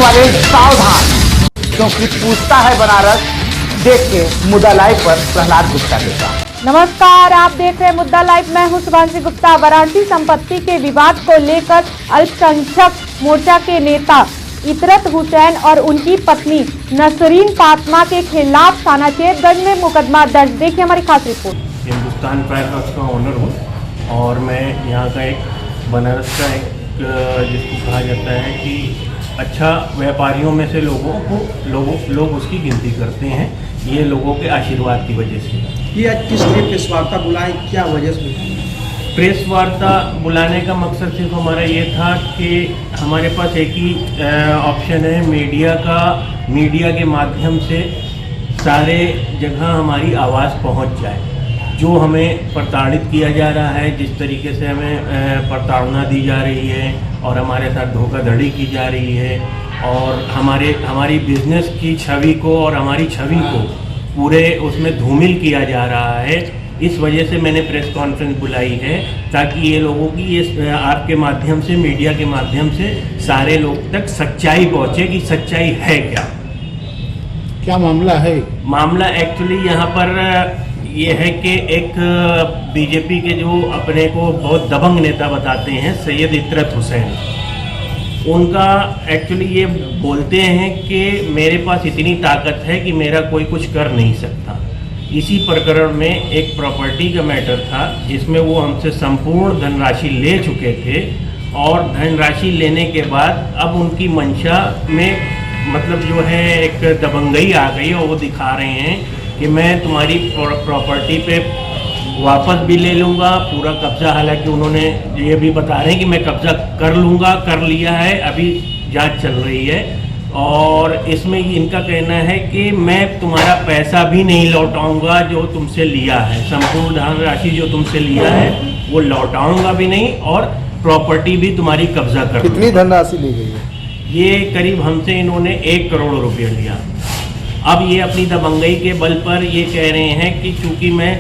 वाले सावधान, क्योंकि पूछता है बनारस। देख के मुद्दा लाइव पर प्रहलाद गुप्ता के साथ। नमस्कार, आप देख रहे हैं मुद्दा लाइव। मैं हूं शुभांशी गुप्ता। वाराणसी संपत्ति के विवाद को लेकर अल्पसंख्यक मोर्चा के नेता इतरत हुसैन और उनकी पत्नी नसरीन फातिमा के खिलाफ थाना चेतगंज में मुकदमा दर्ज। देखिए हमारी खास रिपोर्ट। हिंदुस्तान फायर हाउस का ओनर हूँ और मैं यहाँ का एक बनारस का एक जिसको कहा जाता है कि अच्छा व्यापारियों में से लोग उसकी गिनती करते हैं, ये लोगों के आशीर्वाद की वजह से। ये आज किस लिए प्रेस वार्ता बुलाएं, क्या वजह से? प्रेस वार्ता बुलाने का मकसद सिर्फ हमारा ये था कि हमारे पास एक ही ऑप्शन है, मीडिया के माध्यम से सारे जगह हमारी आवाज़ पहुंच जाए। जो हमें प्रताड़ित किया जा रहा है, जिस तरीके से हमें प्रताड़ना दी जा रही है और हमारे साथ धोखाधड़ी की जा रही है और हमारी बिजनेस की छवि को और हमारी छवि को पूरे उसमें धूमिल किया जा रहा है, इस वजह से मैंने प्रेस कॉन्फ्रेंस बुलाई है ताकि ये लोगों की ये आपके माध्यम से, मीडिया के माध्यम से सारे लोग तक सच्चाई पहुँचे कि सच्चाई है क्या मामला है। मामला एक्चुअली यहाँ पर ये है कि एक बीजेपी के जो अपने को बहुत दबंग नेता बताते हैं सैयद इतरत हुसैन, उनका एक्चुअली ये बोलते हैं कि मेरे पास इतनी ताकत है कि मेरा कोई कुछ कर नहीं सकता। इसी प्रकरण में एक प्रॉपर्टी का मैटर था जिसमें वो हमसे संपूर्ण धनराशि ले चुके थे और धनराशि लेने के बाद अब उनकी मंशा में मतलब जो है एक दबंगई आ गई और वो दिखा रहे हैं कि मैं तुम्हारी प्रॉपर्टी पे वापस भी ले लूँगा पूरा कब्जा। हालांकि उन्होंने ये भी बता रहे हैं कि मैं कब्जा कर लूँगा, कर लिया है, अभी जांच चल रही है। और इसमें इनका कहना है कि मैं तुम्हारा पैसा भी नहीं लौटाऊंगा जो तुमसे लिया है, संपूर्ण धनराशि जो तुमसे लिया है वो लौटाऊंगा भी नहीं और प्रॉपर्टी भी तुम्हारी कब्जा कर। कितनी धनराशि ली गई है? ये करीब हमसे इन्होंने 1 करोड़ रुपया लिया। अब ये अपनी दबंगई के बल पर ये कह रहे हैं कि चूंकि मैं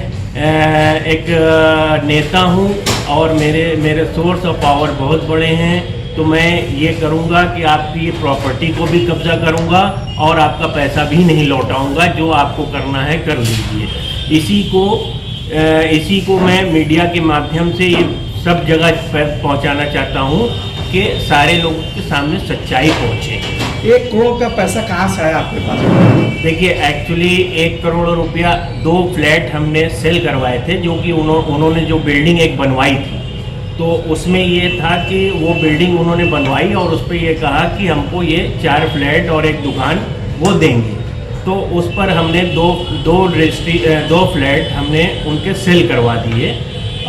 एक नेता हूँ और मेरे सोर्स ऑफ पावर बहुत बड़े हैं तो मैं ये करूँगा कि आपकी ये प्रॉपर्टी को भी कब्जा करूँगा और आपका पैसा भी नहीं लौटाऊँगा, जो आपको करना है कर लीजिए। इसी को मैं मीडिया के माध्यम से ये सब जगह पहुँचाना चाहता हूँ कि सारे लोगों के सामने सच्चाई पहुँचे। 1 करोड़ का पैसा कहाँ से आया आपके पास? देखिए एक्चुअली 1 करोड़ रुपया 2 फ्लैट हमने सेल करवाए थे, जो कि उन्होंने जो बिल्डिंग एक बनवाई थी तो उसमें ये था कि वो बिल्डिंग उन्होंने बनवाई और उस पर ये कहा कि हमको ये 4 फ्लैट और एक दुकान वो देंगे। तो उस पर हमने दो फ्लैट हमने उनके सेल करवा दिए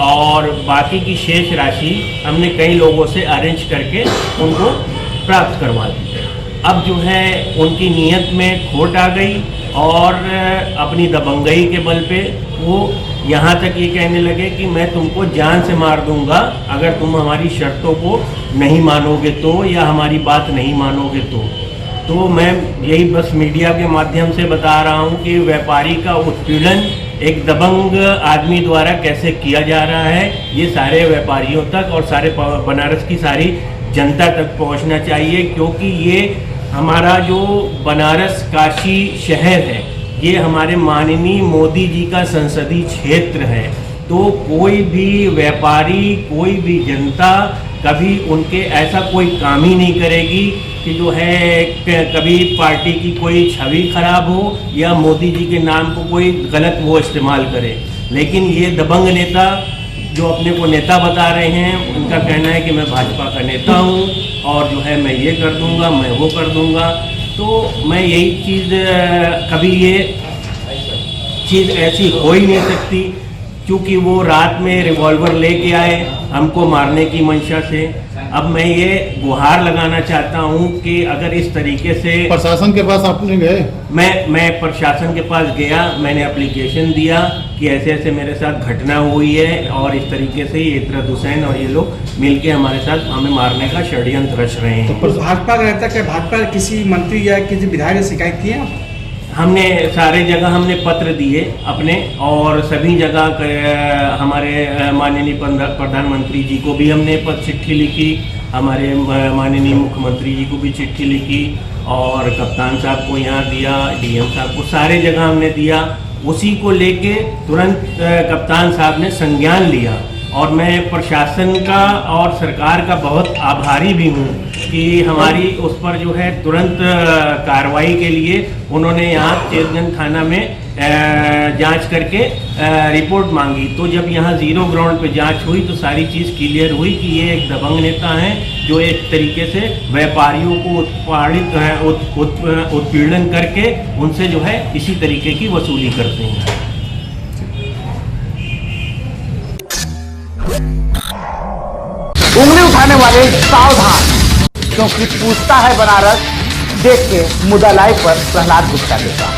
और बाकी की शेष राशि हमने कई लोगों से अरेंज करके उनको प्राप्त करवा दी। अब जो है उनकी नीयत में खोट आ गई और अपनी दबंगई के बल पे वो यहाँ तक ये कहने लगे कि मैं तुमको जान से मार दूंगा अगर तुम हमारी शर्तों को नहीं मानोगे तो, या हमारी बात नहीं मानोगे तो मैं यही बस मीडिया के माध्यम से बता रहा हूँ कि व्यापारी का उत्पीड़न एक दबंग आदमी द्वारा कैसे किया जा रहा है, ये सारे व्यापारियों तक और सारे बनारस की सारी जनता तक पहुंचना चाहिए, क्योंकि ये हमारा जो बनारस काशी शहर है ये हमारे माननीय मोदी जी का संसदीय क्षेत्र है। तो कोई भी व्यापारी, कोई भी जनता कभी उनके ऐसा कोई काम ही नहीं करेगी कि जो है कभी पार्टी की कोई छवि खराब हो या मोदी जी के नाम को कोई गलत वो इस्तेमाल करे। लेकिन ये दबंग नेता जो अपने को नेता बता रहे हैं, उनका कहना है कि मैं भाजपा का नेता हूं और जो है मैं ये कर दूंगा, मैं वो कर दूंगा। तो मैं यही चीज़, कभी ये चीज़ ऐसी हो ही नहीं सकती, क्योंकि वो रात में रिवॉल्वर लेके आए हमको मारने की मंशा से। अब मैं ये गुहार लगाना चाहता हूँ कि अगर इस तरीके से प्रशासन के पास आपने गए? मैं प्रशासन के पास गया, मैंने एप्लीकेशन दिया कि ऐसे ऐसे मेरे साथ घटना हुई है और इस तरीके से ये इतरत हुसैन और ये लोग मिलके हमारे साथ हमें मारने का षड्यंत्र रच रहे हैं। तो भाजपा का रहता है, भाजपा किसी मंत्री या किसी विधायक ने शिकायत की है? हमने सारे जगह हमने पत्र दिए अपने, और सभी जगह हमारे माननीय प्रधानमंत्री जी को भी हमने चिट्ठी लिखी हमारे माननीय मुख्यमंत्री जी को भी चिट्ठी लिखी और कप्तान साहब को यहाँ दिया, डीएम साहब को, सारे जगह हमने दिया। उसी को लेके तुरंत कप्तान साहब ने संज्ञान लिया और मैं प्रशासन का और सरकार का बहुत आभारी भी हूँ कि हमारी उस पर जो है तुरंत कार्रवाई के लिए उन्होंने यहाँ चेतगंज थाना में जांच करके रिपोर्ट मांगी। तो जब यहाँ जीरो ग्राउंड पे जांच हुई तो सारी चीज़ क्लियर हुई कि ये एक दबंग नेता हैं जो एक तरीके से व्यापारियों को उत्पीड़न करके उनसे जो है इसी तरीके की वसूली करते हैं। उंगली उठाने वाले सावधान, क्योंकि पूछता है बनारस। देख के मुद्दा लाइव पर प्रहलाद गुप्ता के साथ।